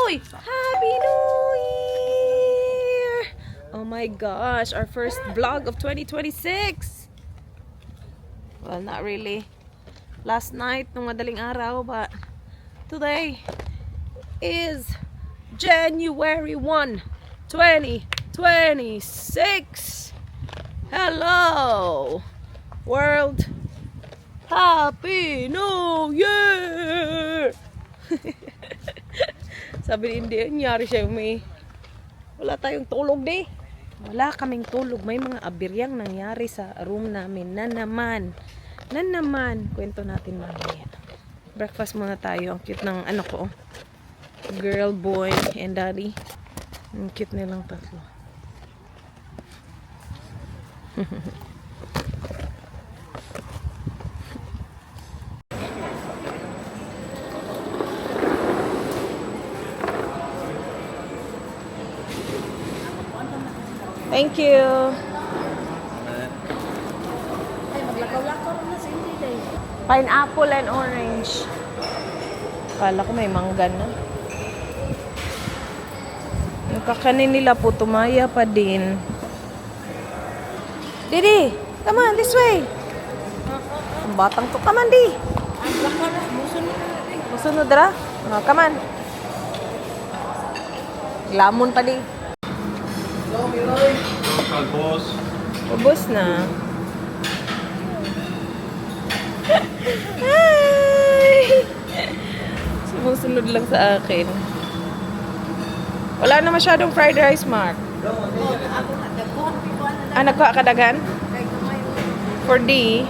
Uy! Happy New Year! Oh my gosh, our first vlog of 2026. Well, not really. Last night, nung madaling araw, but today is January 1, 2026. Hello, world. Happy New Year! Sabi ni India, nangyari siya may wala tayong tulog di. Wala kaming tulog. May mga abiryang nangyari sa room namin na naman. Kwento natin mamaya. Breakfast muna tayo. Ang cute ng ano ko. Girl, boy, and daddy. Ang cute nilang tatlo. Thank you. Ay, maglakaw-lakaw na sa hindi day. Pineapple and orange. Kala ko may mangga na. Yung kakanin nila po, tumaya pa din. Didi, come on, this way. Ang batang to, come on, di. Ang lakaw na, musunod na natin. Masunod ra? Oh, come on. Lamon pa di. Boss. Ubos na. Ay! Sumusunod lang sa akin. Wala na masyadong fried rice, Mark. Ako na, dagkuhan, pikuhan na lang. Nagkuha ka dagan? Kay kamay. For D.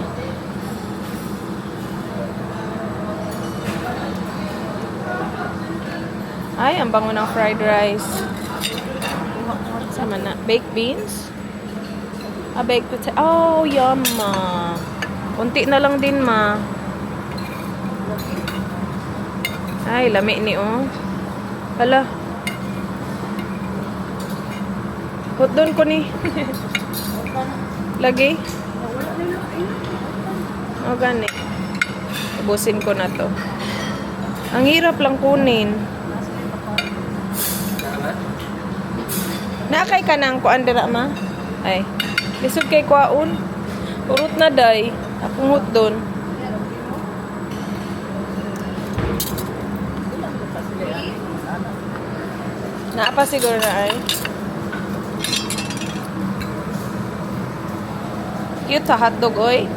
Ay, ang bango ng fried rice. Sama na. Baked beans? Baked potato. Oh, yum, ma. Kunti na lang din, ma. Ay, lami ni, oh. Hala. Put doon ko ni. Lagi. O, gani. Ubusin ko na to. Ang hirap lang kunin. Nakay ka nang kuan dira ma? Ay. Lisod kay kuaon. Urot na day. Apungot doon. Naapa siguro na ay. Cute sa hotdog, oy.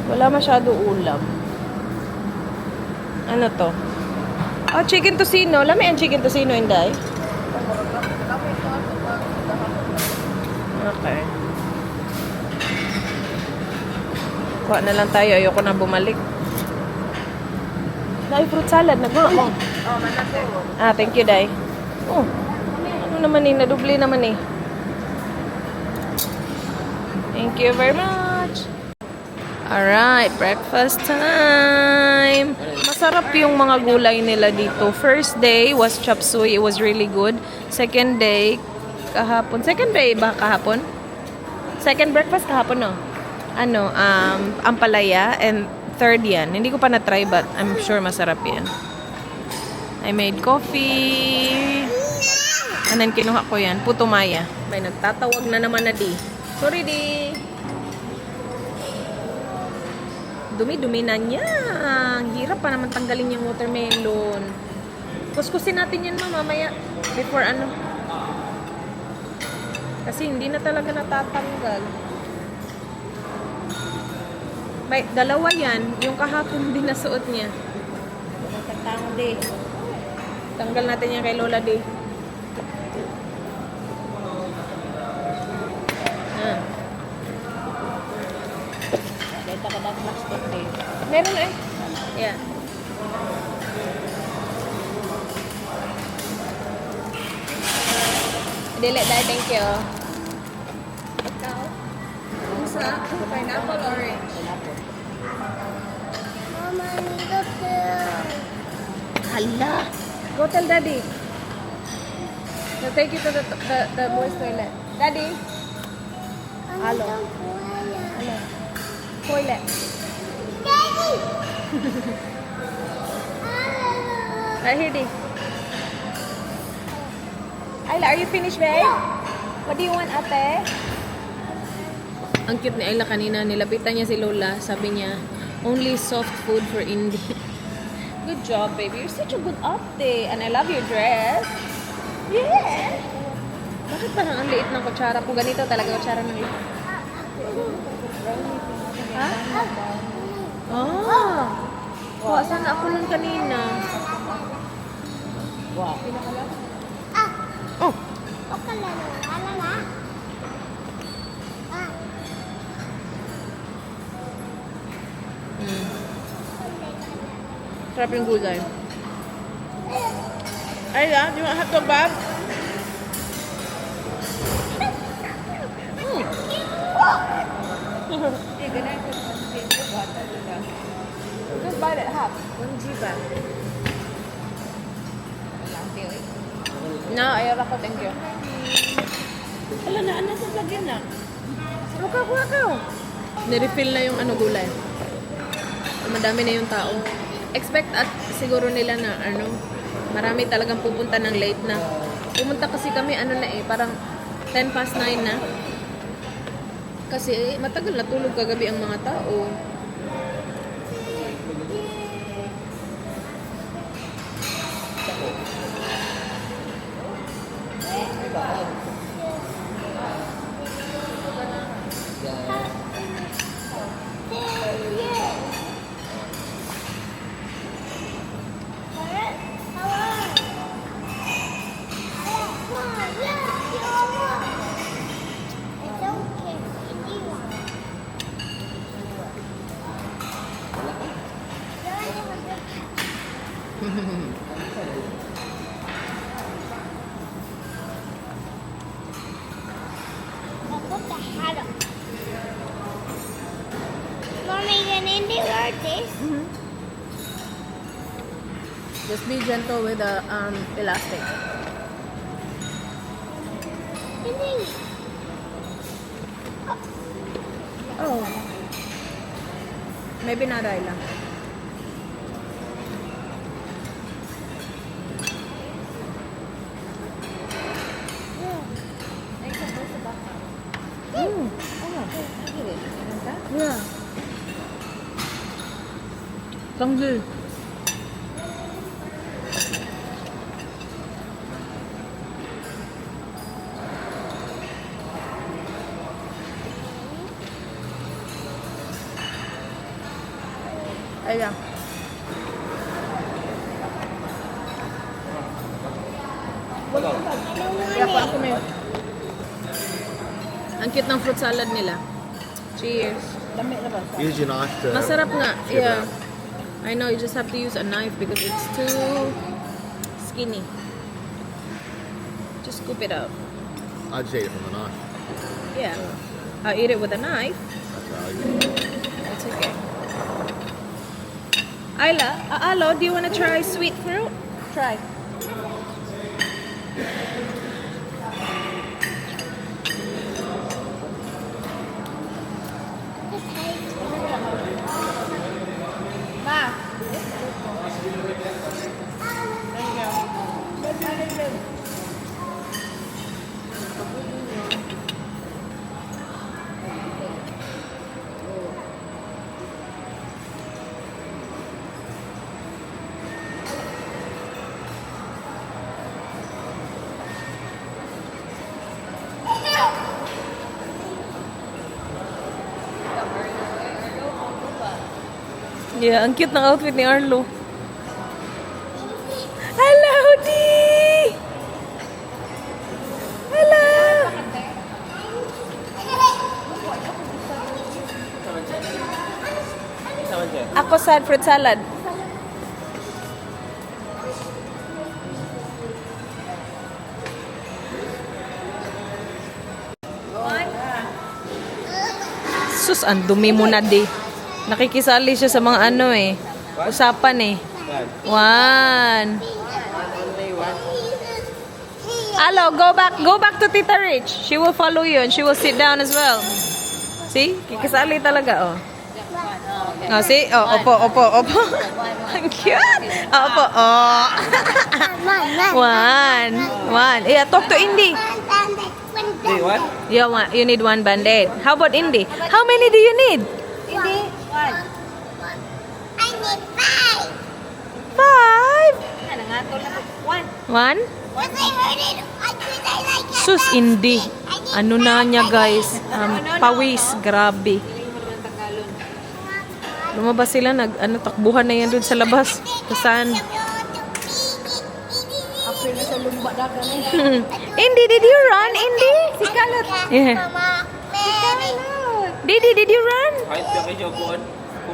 Wala masyado ulam. Ano to? Oh, chicken tocino. Lami ang chicken tocino, Inday. Okay. Kuha na lang tayo. Ayoko na bumalik. Dai, fruit salad. Nagulak mo. Oh, manate. Ah, thank you, Dai. Oh, ano naman eh. Nadubli naman eh. Thank you very much. Alright, breakfast time. Masarap yung mga gulay nila dito. First day was chop suey. It was really good. Second day, kahapon. Second day ba kahapon? Second breakfast kahapon, no? Ano, ampalaya. And third yan. Hindi ko pa na-try but I'm sure masarap yan. I made coffee. And then kinuha ko yan. Putumaya. May nagtatawag na naman na di. Sorry, di. Dumi-dumi na niya. Ang hirap pa naman tanggalin yung watermelon. Kuskusin natin yan mamaya. Before ano. Kasi hindi na talaga natatanggal. May dalawa yan. Yung kahapon din nasuot niya. Magkatang day. Tanggal natin yan kay Lola Day. Ah. Dahil takadag plastic day. Meron eh. Yeah. Dili, dahil thank you. Ikaw? Ano sa? Pineapple orange. Mama, I need a pill. Hala. Go tell daddy. They'll take you to the boys toilet. Daddy? Hello. Hello. Toilet. Daddy! Right here, Di. Ayla, are you finished, babe? What do you want, ate? Ang cute ni Ayla kanina. Nilapitan niya si Lola. Sabi niya, only soft food for Indy. Good job, baby. You're such a good ate. And I love your dress. Yeah! Bakit parang ang liit ng kutsara ko? Ganito talaga kutsara ng liit. Ha? Ah! Kuha sana ako nun kanina. Wow. Ah, Oh! okay lang. Wala na. Ah, Mm. Sarap yung gulay. Ayla, do you want hot dog, Bob? Mm. Just buy that half. 1 giba. No, ayaw ako. Thank you. Wala na, ano sa lagyan na? Wakaw. Nirefill na yung gulay. Madami na yung tao. Expect at siguro nila na marami talagang pupunta ng late na. Pumunta kasi kami parang 10 past 9 na. Kasi matagal na tulog kagabi ang mga tao. it's okay. Hindi lang. I'll put the hat on. Mommy, can Indy wear this? Just be gentle with the elastic. Indy. Oh. Maybe not Ayla. Mm. Yeah. Tanggal. Ayan. Kaya pa ako may... Ang cute ng fruit salad nila. Cheers. Dami na ba? Use your knife to. Masarap nga. chip it Yeah. up. I know, you just have to use a knife because it's too skinny. Just scoop it out. I just eat it from the knife. Yeah. I'll eat it with a knife. That's how I use it. That's okay. Ayla, Alo, do you want to try sweet fruit? Try. Ma. Yeah, ang cute ng outfit ni Arlo. Hello, Dee! Hello! Ako sad fruit salad. Sus, ang dumi mo na, Dee. Nakikisali siya sa mga usapan eh. 1. Alo, go back to Tita Rich. She will follow you and she will sit down as well. See? Kikisali talaga, oh. Okay. Oh, see? Oh, opo. Ang cute. Oh, opo. Oh. One. Yeah, talk to Indy. You need one band-aid. How about Indy? How many do you need? Hindi. I need 5. 5. Yan, nangatol na. One. One? Because I heard it. I like it. Sus, Indy. Ano na niya, guys? Pawis. Grabe. Hindi mo naman Tagalog. Lumabas sila, takbuhan na yan dun sa labas. Saan? After na sa lumba daga na yun. Indy, did you run, Indy? Si Kalot. Yeah. Mama. Mary. Didi, did you run?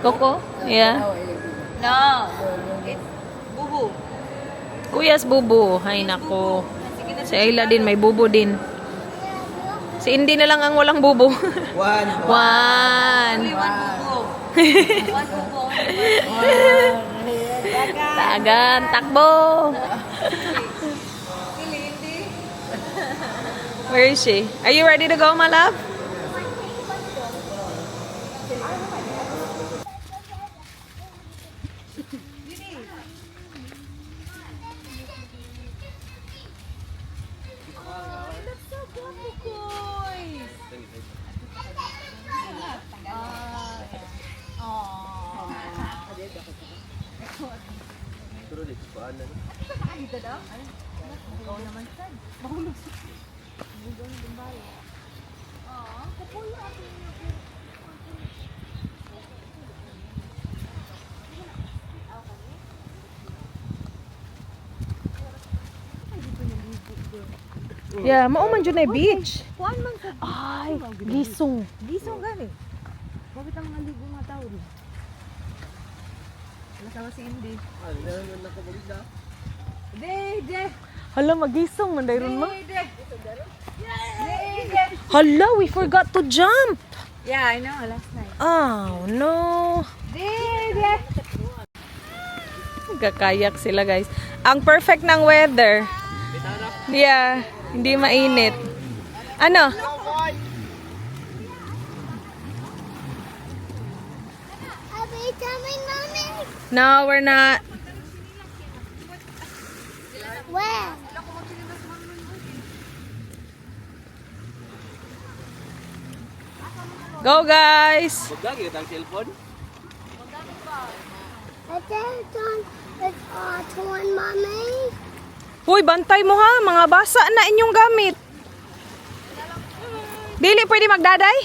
Coco? Yeah. No. It's bubu. Kuyas bubo. Hay nako. Si Ayla din, may bubo din. Si Indy na lang ang walang bubo. One. Only one bubu. One bubu. Tagan, takbo. Where is she? Are you ready to go, my love? Yeah, mauman dyan na beach. Kuan man sa Ay, gisong. gisong gani. Bakit ang mga ligo nga tao rin? Nasawa si Indy. De. Hala, magisong. Mandayron mo. De. Hala, we forgot to jump. Yeah, I know. Last night. Oh, no. De. Kakayak sila, guys. Ang perfect ng weather. Yeah, hindi mainit. Ano? Are we coming, Mommy? No, we're not. Where? Go, guys. It's torn, Mommy. Hoy, bantay mo ha. Mga basa na inyong gamit. Dili pwede magdaday?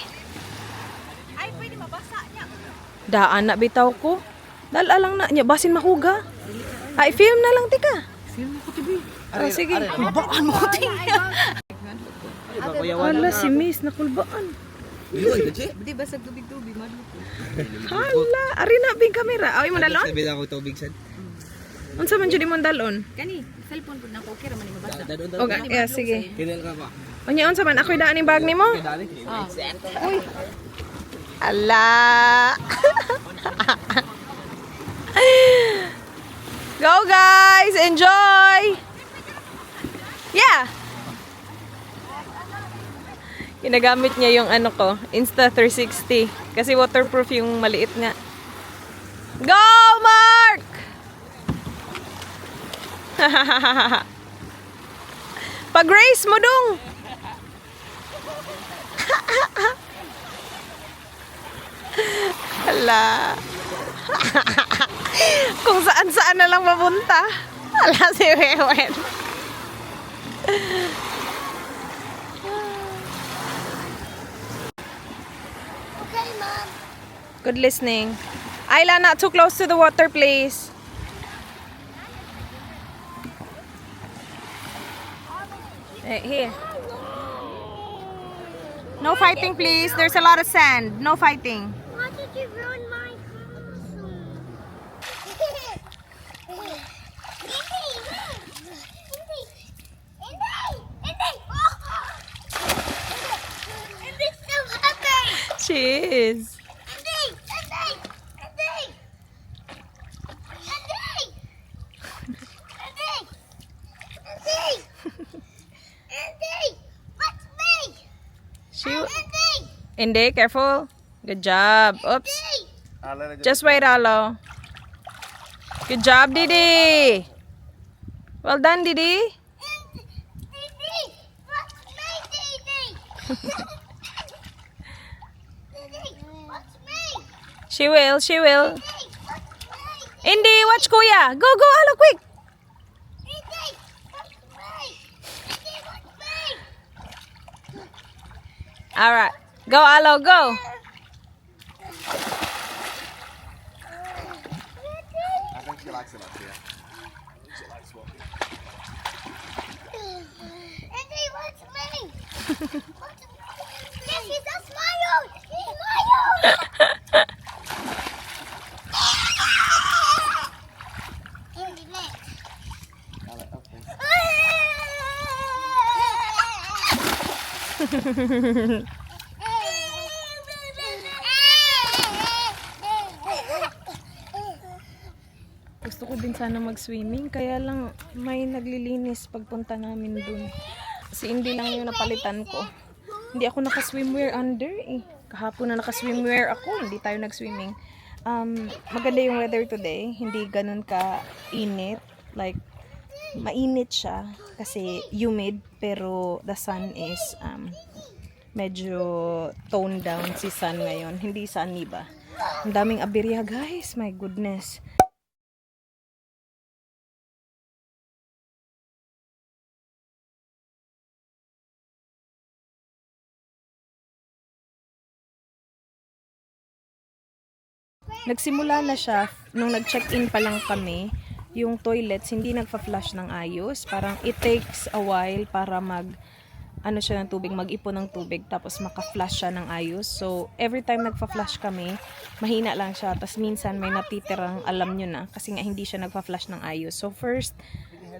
Ay, pwede mabasa niya. Daan na bitaw ko. Dala lang na niya. Basin mahuga. Ay, film na lang, tika. Film ko tibi. Oh, sige. Kulbaan mo ko, tika. Hala, si Miss, nakulbaan. Di ba sa tubig-tubig? Hala, ari na bing kamera. Ay, mo dalon? Sabi na ako tubig sad. Unsa man jud imong dalon? Kani, cellphone po na ko. Kira man ni mabasa. Okay, yeah, sige. Kinel ka ba? Unya unsa man ako'y daan ning bag nimo? Dali. Uy. Ala. Go guys, enjoy. Yeah. Ginagamit niya yung ano ko, Insta360 kasi waterproof yung maliit nga. Go, Mark! Pag-race mo dong. Hala. Kung saan-saan na lang mapunta. Hala si Wewen. Okay, Mom. Good listening. Ayla, not too close to the water, please. Here. No fighting, please. There's a lot of sand. No fighting. Why did you ruin my costume? Indy's so happy! Cheers. Indy! What's me? She. Indy! Hindi, careful. Good job. Oops. Indy! Just wait, Alo. Good job, Didi. Well done, Didi. Didi, watch me, Didi. Didi, watch me. She will, she will. Didi, watch me. Indy, watch Kuya. Go, go, Alo, quick. Didi, watch me. Didi, watch me. Alright. Go, Alo, go. I think she likes it up here. She likes walking. Didi, watch me. Watch me. Yes, he's a smile. He smiled. Indy, next. Gusto ko din sana mag-swimming, kaya lang may naglilinis pagpunta namin dun. Si Indy lang yung napalitan ko. Hindi ako naka-swimwear under eh. Kahapon na naka-swimwear ako, hindi tayo nag-swimming. Maganda yung weather today, hindi ganun ka-init. Like, mainit siya kasi humid, pero the sun is medyo toned down si sun ngayon. Hindi sunny ba? Ang daming aberya guys, my goodness. Nagsimula na siya nung nag-check-in pa lang kami. Yung toilets hindi nagfa-flush ng ayos. Parang it takes a while para ano siya ng tubig, mag-ipon ng tubig tapos maka-flush siya ng ayos. So every time nagfa-flush kami, mahina lang siya. Tapos minsan may natitirang, alam nyo na, kasi nga hindi siya nagfa-flush ng ayos. So first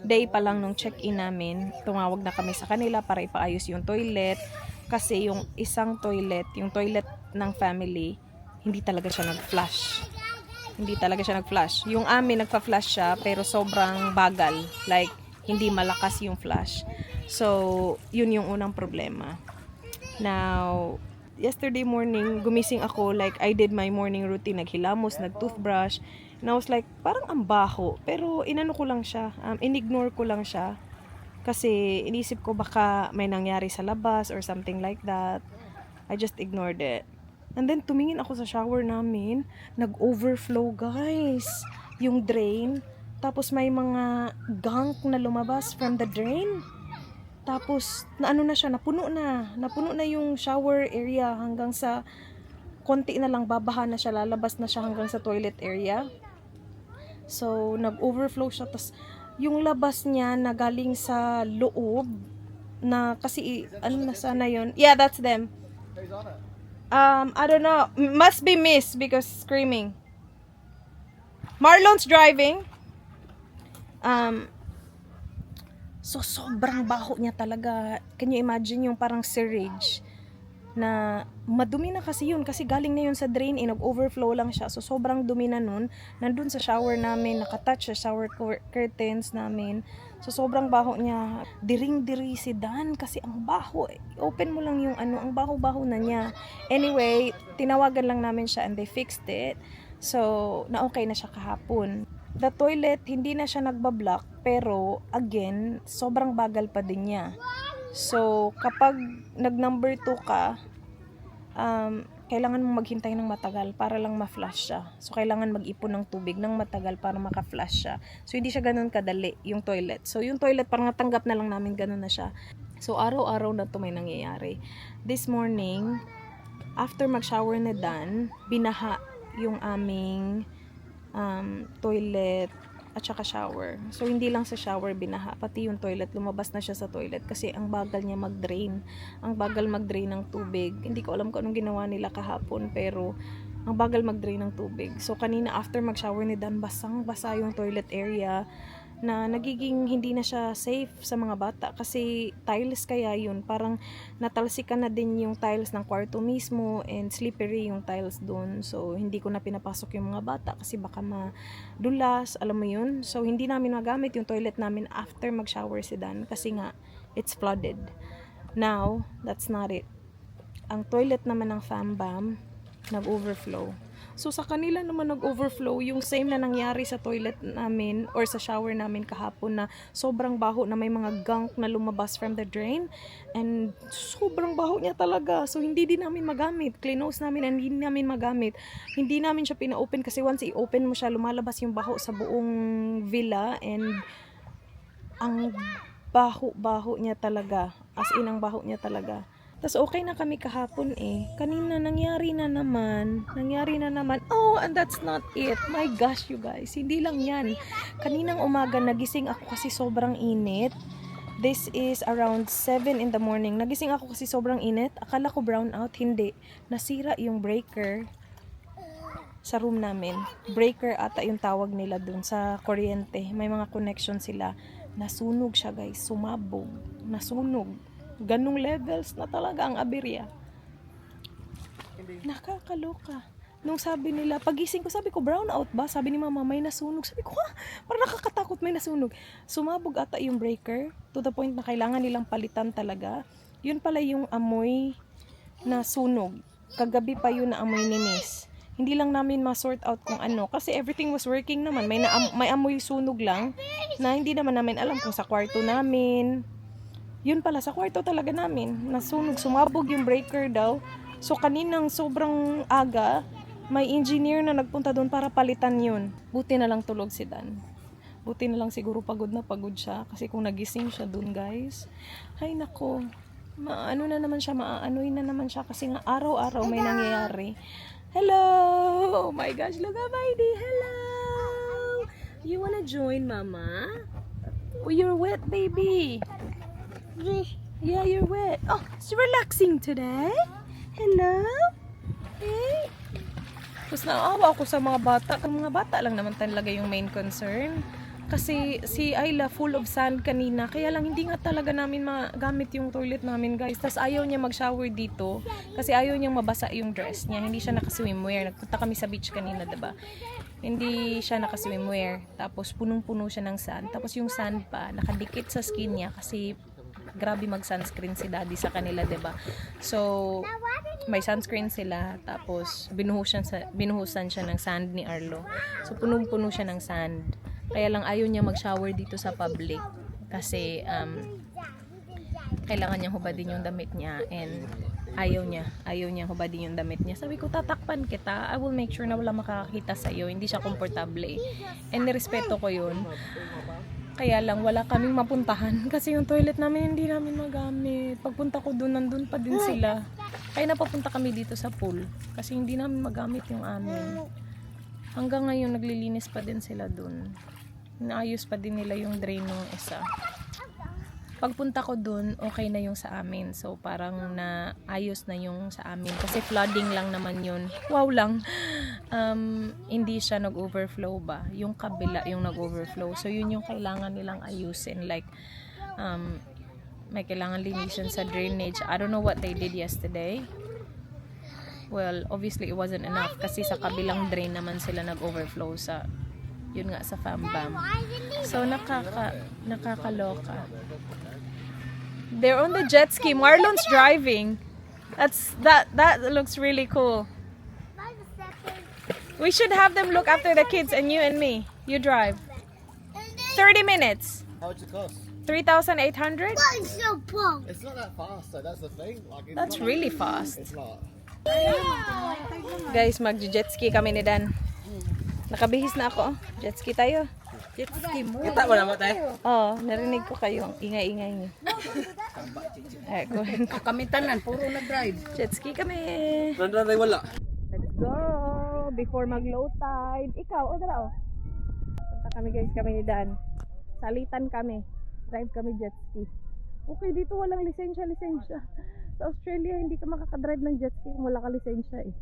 day pa lang nung check-in namin, tumawag na kami sa kanila para ipaayos yung toilet. Kasi yung isang toilet, yung toilet ng family, hindi talaga siya nag-flush. Hindi talaga siya nag-flush. Yung amin nagpa-flush siya pero sobrang bagal. Like, hindi malakas yung flush. So, yun yung unang problema. Now, yesterday morning, gumising ako. Like, I did my morning routine. Naghilamos, nag-toothbrush. And I was like, parang ang baho. Pero, inano ko lang siya. Inignore ko lang siya. Kasi, inisip ko baka may nangyari sa labas or something like that. I just ignored it. And then, tumingin ako sa shower namin. Nag-overflow, guys. Yung drain. Tapos, may mga gunk na lumabas from the drain. Tapos, naano na siya, napuno na. Napuno na yung shower area hanggang sa konti na lang, babaha na siya. Lalabas na siya hanggang sa toilet area. So, nag-overflow siya. Tapos, yung labas niya na galing sa loob, na kasi, ano na sana yun? Yeah, that's them. I don't know. Must be Miss because screaming. Marlon's driving. So, sobrang baho niya talaga. Can you imagine yung parang sewage na madumi na kasi yun. Kasi galing na yun sa drain, nag-overflow lang siya. So, sobrang dumi na nun. Nandun sa shower namin, nakatouch sa shower curtains namin. So, sobrang baho niya. Diring-diri si Dan kasi ang baho. Open mo lang yung ang baho-baho na niya. Anyway, tinawagan lang namin siya and they fixed it. So, na-okay na siya kahapon. The toilet, hindi na siya nagbablock, pero again, sobrang bagal pa din niya. So, kapag nag-number 2 ka, kailangan mong maghintay ng matagal para lang ma-flush siya. So, kailangan mag-ipon ng tubig ng matagal para maka-flush siya. So, hindi siya ganun kadali, yung toilet. So, yung toilet, parang natanggap na lang namin ganun na siya. So, araw-araw na to may nangyayari. This morning, after mag-shower na Dan, binaha yung aming toilet at saka shower. So, hindi lang sa shower binaha, pati yung toilet, lumabas na siya sa toilet kasi ang bagal niya mag-drain. Ang bagal mag-drain ng tubig. Hindi ko alam kung anong ginawa nila kahapon, pero ang bagal mag-drain ng tubig. So, kanina after mag-shower ni Dan, basang-basa yung toilet area na nagiging hindi na siya safe sa mga bata kasi tiles kaya yun. Parang natalsikan na din yung tiles ng kwarto mismo and slippery yung tiles doon. So, hindi ko na pinapasok yung mga bata kasi baka madulas, alam mo yun. So, hindi namin magamit yung toilet namin after mag-shower si Dan kasi nga, it's flooded. Now, that's not it. Ang toilet naman ng Fambam, nag-overflow. So sa kanila naman nag-overflow yung same na nangyari sa toilet namin or sa shower namin kahapon na sobrang baho na may mga gunk na lumabas from the drain and sobrang baho niya talaga. So hindi din namin magamit. Clinose namin and hindi namin magamit. Hindi namin siya pina-open kasi once i-open mo siya lumalabas yung baho sa buong villa and ang baho-baho niya talaga. As in, ang baho niya talaga. Tapos okay na kami kahapon eh. Kanina nangyari na naman. Oh, and that's not it. My gosh, you guys. Hindi lang yan. Kaninang umaga nagising ako kasi sobrang init. This is around 7 in the morning. Nagising ako kasi sobrang init. Akala ko brown out. Hindi. Nasira yung breaker sa room namin. Breaker ata yung tawag nila dun sa kuryente. May mga connection sila. Nasunog siya guys, sumabog, nasunog. Ganong levels na talaga ang aberya. Nakakaloka. Nung sabi nila, pagising ko, sabi ko, brown out ba? Sabi ni mama, may nasunog. Sabi ko, ha? Parang nakakatakot, may nasunog. Sumabog ata yung breaker to the point na kailangan nilang palitan talaga. Yun pala yung amoy na sunog. Kagabi pa yun na amoy ni Miss. Hindi lang namin ma-sort out kung ano. Kasi everything was working naman. May amoy sunog lang na hindi naman namin alam kung sa kwarto namin. Yun pala, sa kwarto talaga namin. Nasunog, sumabog yung breaker daw. So kaninang sobrang aga, may engineer na nagpunta doon para palitan yun. Buti na lang tulog si Dan. Buti na lang siguro pagod na pagod siya. Kasi kung nagising siya doon guys. Ay nako. Maanoy na naman siya kasi nga araw-araw may nangyayari. Hello! Oh my gosh, look at Heidi. Hello! You wanna join Mama? Oh, you're wet, baby. Yeah, you're wet. Oh, it's relaxing today. Hello? Hey? Tapos naawa ako sa mga bata. Ang mga bata lang naman talaga yung main concern. Kasi si Ayla full of sand kanina. Kaya lang hindi nga talaga namin magamit yung toilet namin guys. Tapos ayaw niya mag-shower dito. Kasi ayaw niyang mabasa yung dress niya. Hindi siya naka-swimwear. Nagpunta kami sa beach kanina, diba? Hindi siya naka-swimwear. Tapos punong-puno siya ng sand. Tapos yung sand pa, nakadikit sa skin niya. Kasi grabe mag-sunscreen si daddy sa kanila, diba? So, may sunscreen sila. Tapos, binuhusan siya ng sand ni Arlo. So, punong-puno siya ng sand. Kaya lang ayaw niya mag-shower dito sa public kasi kailangan niyang hubadin yung damit niya and ayaw niya hubadin yung damit niya. Sabi ko, tatakpan kita. I will make sure na wala makakakita sa iyo. Hindi siya komportable. And nirespeto ko yun. Kaya lang wala kaming mapuntahan kasi yung toilet namin hindi namin magamit. Pagpunta ko doon, nandun pa din sila. Kaya napapunta kami dito sa pool kasi hindi namin magamit yung amin. Hanggang ngayon naglilinis pa din sila doon. Naayos pa din nila yung drain ng isa. Pagpunta ko dun, okay na yung sa amin. So, parang naayos na yung sa amin. Kasi flooding lang naman yun. Wow lang. Hindi siya nag-overflow ba? Yung kabila yung nag-overflow. So, yun yung kailangan nilang ayusin. Like, may kailangan linisin sa drainage. I don't know what they did yesterday. Well, obviously, it wasn't enough. Kasi sa kabilang drain naman sila nag-overflow sa yun nga sa Fambam. So nakakaloka. They're on the jet ski. Marlon's driving. That looks really cool. We should have them look after the kids and you and me. You drive. 30 minutes. How much it cost? 3,800? It's not that fast, so that's the thing. Like, That's really fast. It's not. Guys, mag-jet ski kami ni Dan. Nakabihis na ako. Jet ski tayo. Jet ski mo. Kita mo naman tayo. Oh, narinig ko kayo. Ingay-ingay niyo. Kami tanan, puro nag-drive. Jet ski kami. Nandiyan tayo wala. Let's go. Before mag-low tide. Ikaw, o dala o. Punta kami guys, kami ni Dan. Salitan kami. Drive kami jet ski. Okay, dito walang lisensya. Sa Australia, hindi ka makakadrive ng jet ski kung wala ka lisensya eh.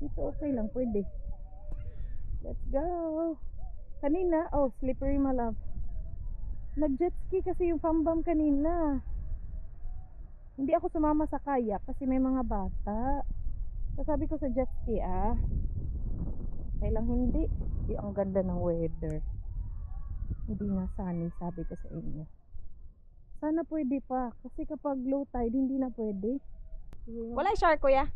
Dito okay lang, pwede. Let's go. Kanina, oh, slippery my love. Nag-jet ski kasi yung Fambam kanina. Hindi ako sumama sa kayak kasi may mga bata. So, sabi ko sa jet ski, kailang hindi. Ang ganda ng weather. Hindi na sunny, sabi ko sa inyo. Sana pwede pa. Kasi kapag low tide, hindi na pwede. Wala shark, kuya.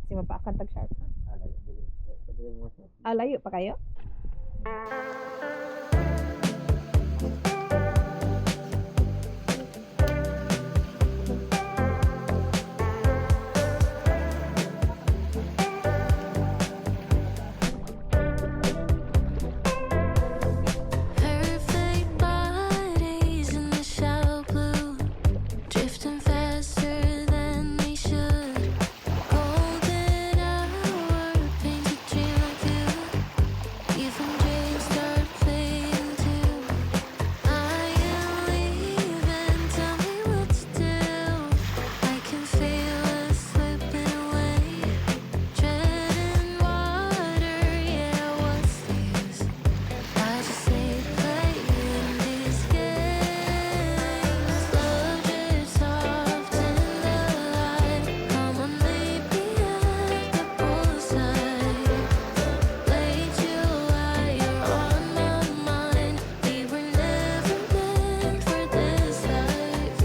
Si mapaakan tag shark. Layo pa kayo? Perfect bodies in the shallow blue, drifting faster than we should. Golden hour, painted dream of you. Even dreams start fading too. I am leaving, tell me what to do. I can feel us slipping away, treading water. Yeah, what's the use? I just hate playing these games. Love drifts off in the light. Come on, meet me at the poolside. Play too high, you're on my mind. We were never meant for this life.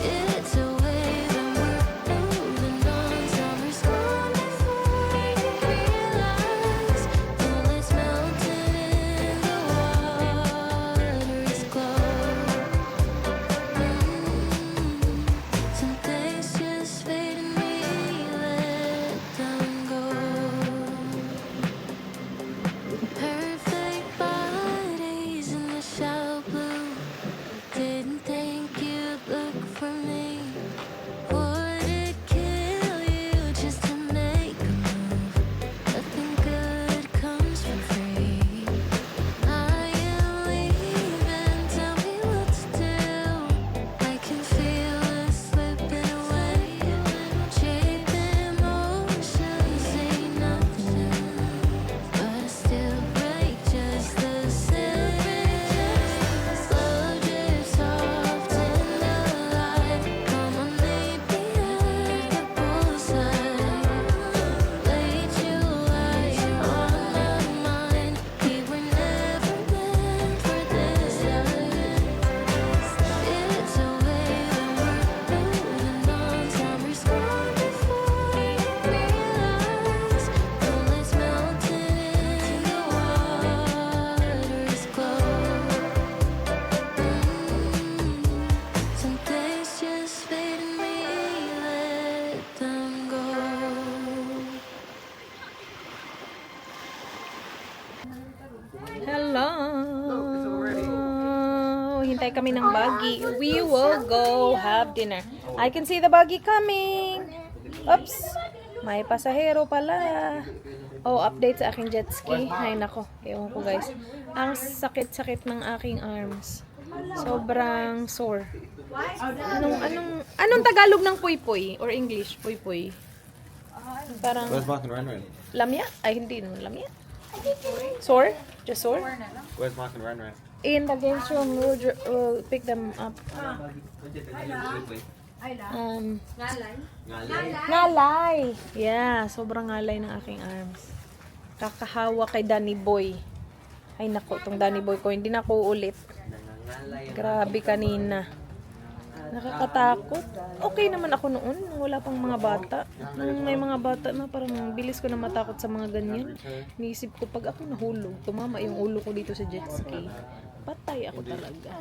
It's a wave and we're moving on. Summer's gone before you realize. Bullets melting in the water is cold. Some things just fade and we let them go. Perfect bodies in the shallow blue. Didn't think you'd look for me. Would it kill you just to make a move? Nothing good comes for free. I am leaving, tell me what to do. I can feel us slipping away. Shape emotions ain't nothing, but I still break just the same. Love drifts off in the light. Come on, meet me at the poolside. Play too high, you're on my mind. We were never meant for this life. It's a wave and we're moving on. Summer's gone before you realize. Bullets melting in the water is cold. Some things just fade and we let them go. Hello! Hintay kami ng buggy. We will go have dinner. I can see the buggy coming! Oops! May pasahero pala. Oh, update sa aking jet ski. Ay, nako. Ewan ko, guys. Ang sakit-sakit ng aking arms. Sobrang sore. Anong Tagalog ng puy-puy? Or English? Puy-puy? Parang Where's Mark and Ren? lamya? Ay, hindi naman lamya. Sore? Just sore? Where's Mark and Ren? In the games room, we'll pick them up. Ngalay! Yeah, sobrang ngalay ng aking arms. Kakahawa kay Danny Boy. Ay nako, tong Danny Boy ko, hindi na ako ulit. Grabe kanina. Nakakatakot. Okay naman ako noon, nung wala pang mga bata. Nung may mga bata na, parang bilis ko na matakot sa mga ganyan. Niisip ko, pag ako nahulog, tumama yung ulo ko dito sa jet ski. Patay ako talaga.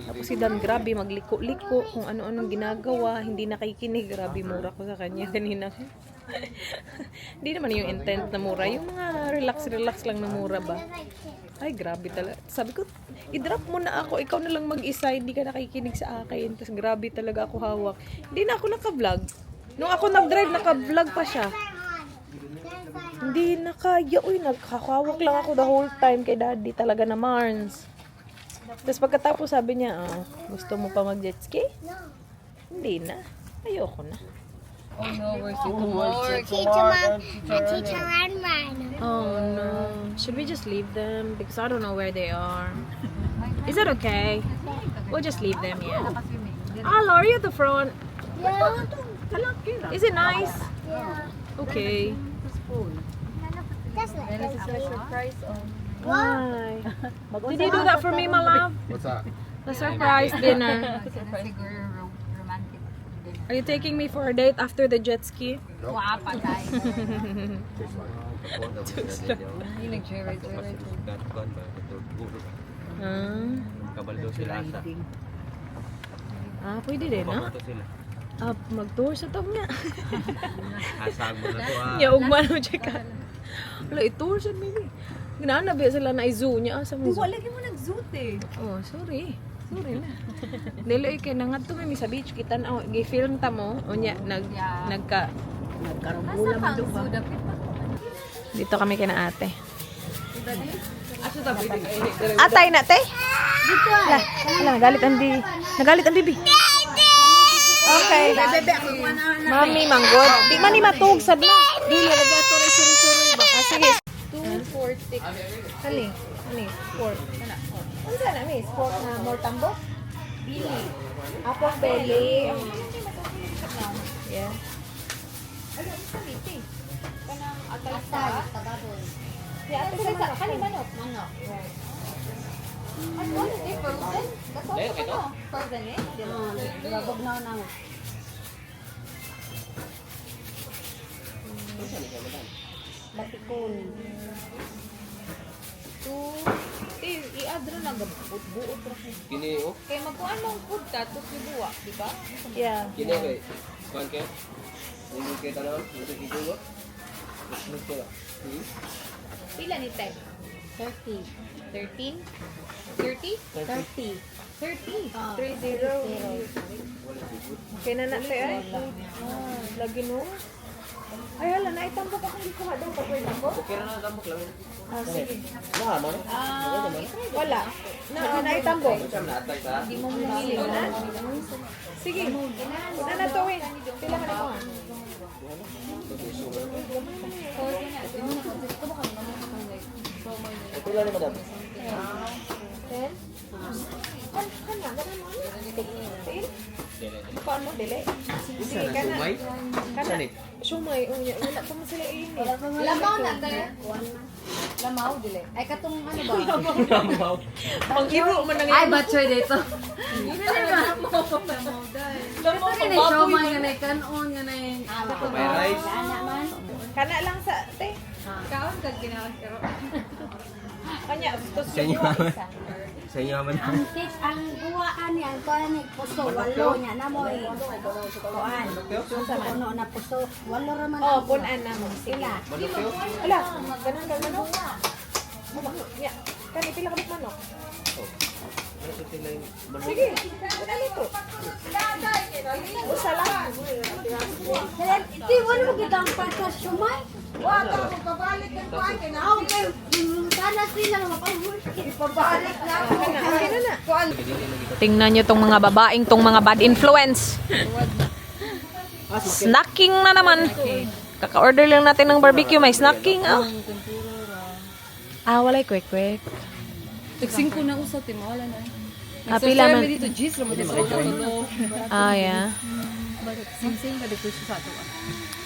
Tapos si Dan, grabe, magliko-liko, kung ano-anong ginagawa, hindi nakikinig, grabe, mura ko sa kanya kanina. Hindi naman yung intent na mura, yung mga relax-relax lang na mura ba. Ay, grabe talaga. Sabi ko, i-drop mo na ako, ikaw na lang mag-isa, hindi ka nakikinig sa akin. Tapos grabe talaga ako hawak. Hindi na ako naka-vlog. Nung ako nag-drive, naka-vlog pa siya. Hindi na kaya. Uy, nagkakawak lang ako the whole time kay daddy. Talaga na Mars. Tapos pagkatapos sabi niya, oh, gusto mo pa mag-jet ski? Hindi na. Ayoko na. Teacher Ren. Oh no. Should we just leave them? Because I don't know where they are. Is that okay? We'll just leave them, yeah. Hello, are you at the front? Yeah. Is it nice? Okay. That's it. Why? Did you do that for me, my love? What's that? The surprise dinner. Are you taking me for a date after the jet ski? Wah, patay. Kabaldo sila asa. Pwede din, ha? Pamato sila. Mag-tour sa tong nga. Asag mo na to ah. Ya, ugman mo siya ka. Wala, i-tour siya, maybe. Ginanabi sila na i-zoo niya. Asa mo zoo? Wala mo nag-zoot eh. Oh, sorry. Sorry na. Dilo kay nangat to mi sa beach kita na gi-film ta mo unya nagka Nagkarambula mo doon ba? dito kami kina ate. Atay na te. Dito. Ala, nagalit ang di. Nagalit ang bibi. Okay. Mami manggod. Di man ni matug sad na. Dili nagato rin suri-suri ba. Sige. 246. Kali. Ani, sport. Kana. Unsa na mi? Sport na more tambok? Bili. Apong belly. Yeah. Ano sa biti? Kanang atay sa Tagabon. Yeah, atay sa manok. Kani manok. Manok. Right. Ano ito? Frozen? That's all frozen eh? Labog na na. Batikon. I-add rin lang buot ra. Kini oh. Kay magkuan mong food ka tus libuwa, di ba? Yeah. Kini kay. Kuan kay. Hindi kita na. Hindi kita ko. Gusto ko. Pila ni Ted? 30. 13? 30? 30. 30. 30. Okay na na tayo ay. Lagi no. Ay, hala, naitambok ako. Hindi ko nga daw pag-wait ako. Okay na tambok lang. Sige. Nah, man. Wala. Naitambok. Natay sa. Hindi mo mamili na. Sige. Una na to eh. Pila man ako. Ito lang ni madam. Then? Paano mo? Dili? Sige, kana. Sumay. Kana. Sumay. Wala pa mo sila ini. Lamaw na tayo. Lamaw dili. Ay katong ano ba? Lamaw. Pang-iro mo nang Ay batchoy dito. Kani show man nga na kanon nga na. May rice. naman. Kana lang sa te. Kaon kag ginawan karo. Kanya, to Sa inyo. Sa inyo man. Ang cake ang guwaan ni ang kuan ni puso walo nya na mo eh. Kuan. Puno na puso. Walo ra man. Oh, punan na mo. Sila. Ala, ganun ka manok. Ya, kani pila ka manok? Sige, wala nito. Usa lang. Di wala mo gid ang pasta sumay. Wa ta mo pabalik ang kuan kay na. Okay. Sana sila ipabalik na. Kana na. Tingnan nyo tong mga babaeng tong mga bad influence. Snacking na naman. Kaka-order lang natin ng barbecue, may snacking. Walay quick. Tigsing ko na usat eh, mawala na. Pila man. Dito G's ra mo dito. Yeah. Sing-sing ka dito sa ato.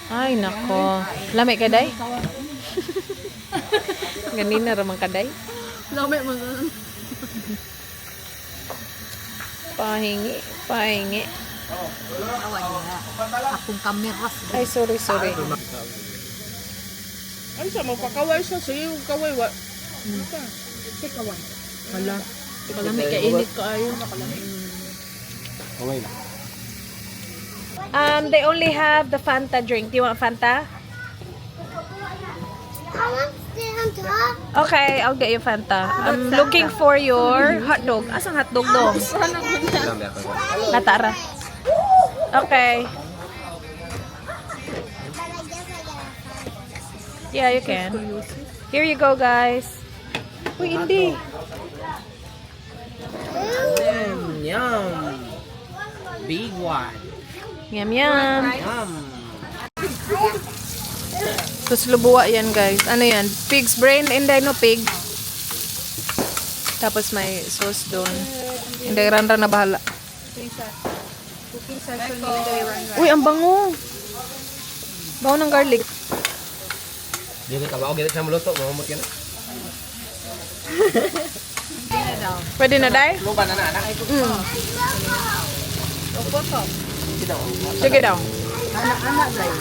Ay, nako. Lami ka, day? Ganina ramang ka, day? Lami mo. Pahingi. Akong kameras. Ay, sorry. Ay, siya, magpakaway siya. Sige, kaway. Wala. Kalami ka init ka ayo. Okay na. They only have the Fanta drink. Do you want Fanta? I want stand up. Okay, I'll get you Fanta. I'm looking for your hot dog. Asang hot dog dog? Natara. Okay. Yeah, you can. Here you go, guys. Uy, hindi. Yum. Big one. Yum. Yum. Suslubuwa yan, guys. Ano yan? Pig's brain. Hindi, no pig. Tapos may sauce doon. Hindi, Ranran na bahala. Uy, ang bango. Bango ng garlic. Dili ka ba o gid sa muluto, mamumot ka na. Pwede na, Day? Lupa na na anak. Sige daw. Anak-anak dahil.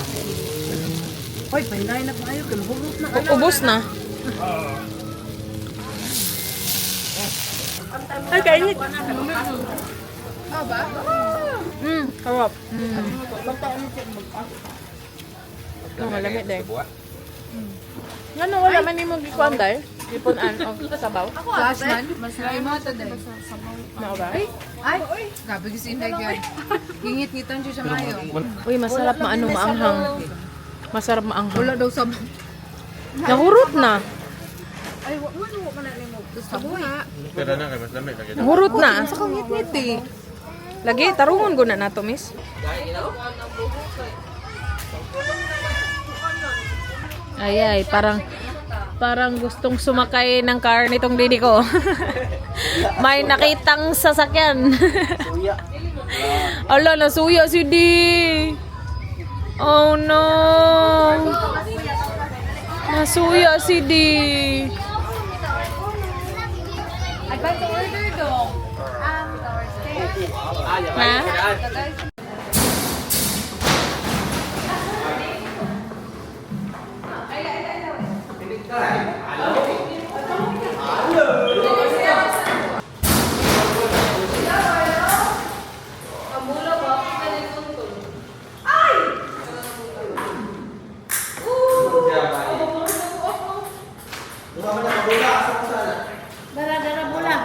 Hoy, pinday na pa kayo. Kinahulot na anak. Ubus na. Ay, kainit. Sarap. Malamit din. Ano, wala man yung mag-ikuan dahil? Ipunan o sabaw? Flash man. Mas may mo ito dahil. Ano ba? Ay, gabi kasi hindi yan. Ngingit-ngitan siya sa mayo. Uy, masarap maanghang. Masarap maanghang. Wala daw sa... Nahurot na. Ay, wala mo ka na mo. Gusto mo ha. Pero na kay mas lamig lagi. Nahurot na. Sa kang ngit-ngit eh. Lagi, tarungon ko na nato, miss. Ay, parang gustong sumakay ng car nitong didi ko. May nakitang sasakyan. Ala, nasuya si Di. Oh no. Nasuya si Di. Advance order dong. Ha? Dara-dara bola.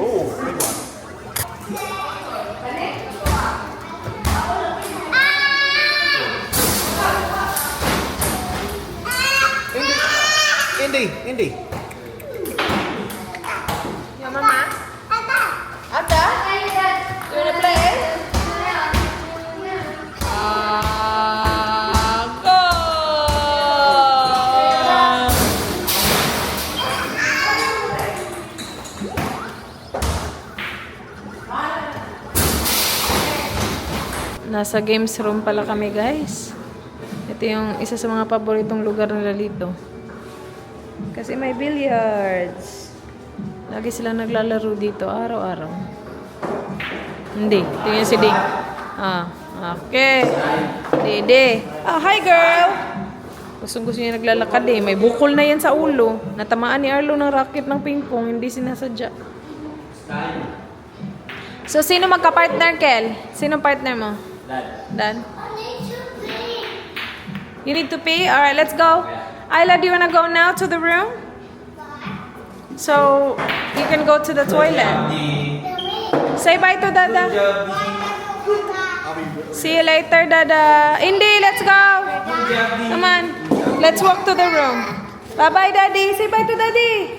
Oh, big one. Indy. Your mama? Ada? You wanna play? Go! Nasa games room pala kami, guys. Ito yung isa sa mga paboritong lugar nila dito. Kasi may billiards. Lagi sila naglalaro dito, araw-araw. Hindi. Tingnan si Ding. Okay. Dede. Hi girl! Gusto niya naglalakad eh. May bukol na yan sa ulo. Natamaan ni Arlo ng racket ng pingpong. Hindi sinasadya. So, sino magka-partner, Kel? Sino partner mo? Dan. You need to pee? Alright, let's go. Ayla, do you wanna go now to the room? So, you can go to the toilet. Say bye to Dada. See you later, Dada. Indy, let's go. Come on. Let's walk to the room. Bye-bye, Daddy. Say bye to Daddy.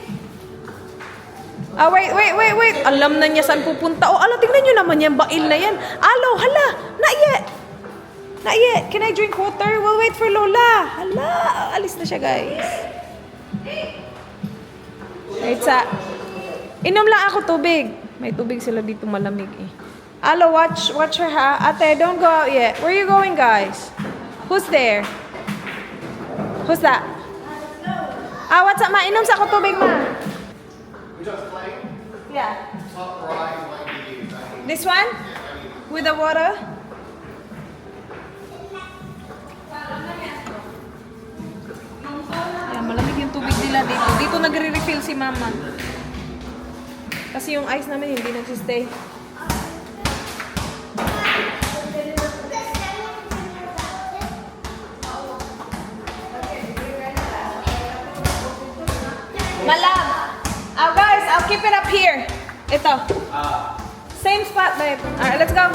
Wait. Alam na niya saan pupunta. Ala, tingnan niyo naman yan. Bail na yan. Alo, hala. Not yet. Can I drink water? We'll wait for Lola. Hala, alis na siya, guys. Wait sa... Inom lang ako tubig. May tubig sila dito malamig eh. Alo, watch her ha. Ate, don't go out yet. Where are you going, guys? Who's there? Who's that? What's up, ma? Inom sa ako tubig, ma. Yeah. This one? With the water? Yan, malamig yung tubig nila dito. Dito nagre-refill si mama. Kasi yung ice namin hindi nagsistay. Malam! Guys, I'll keep it up here. Ito. Same spot, babe. Alright, let's go.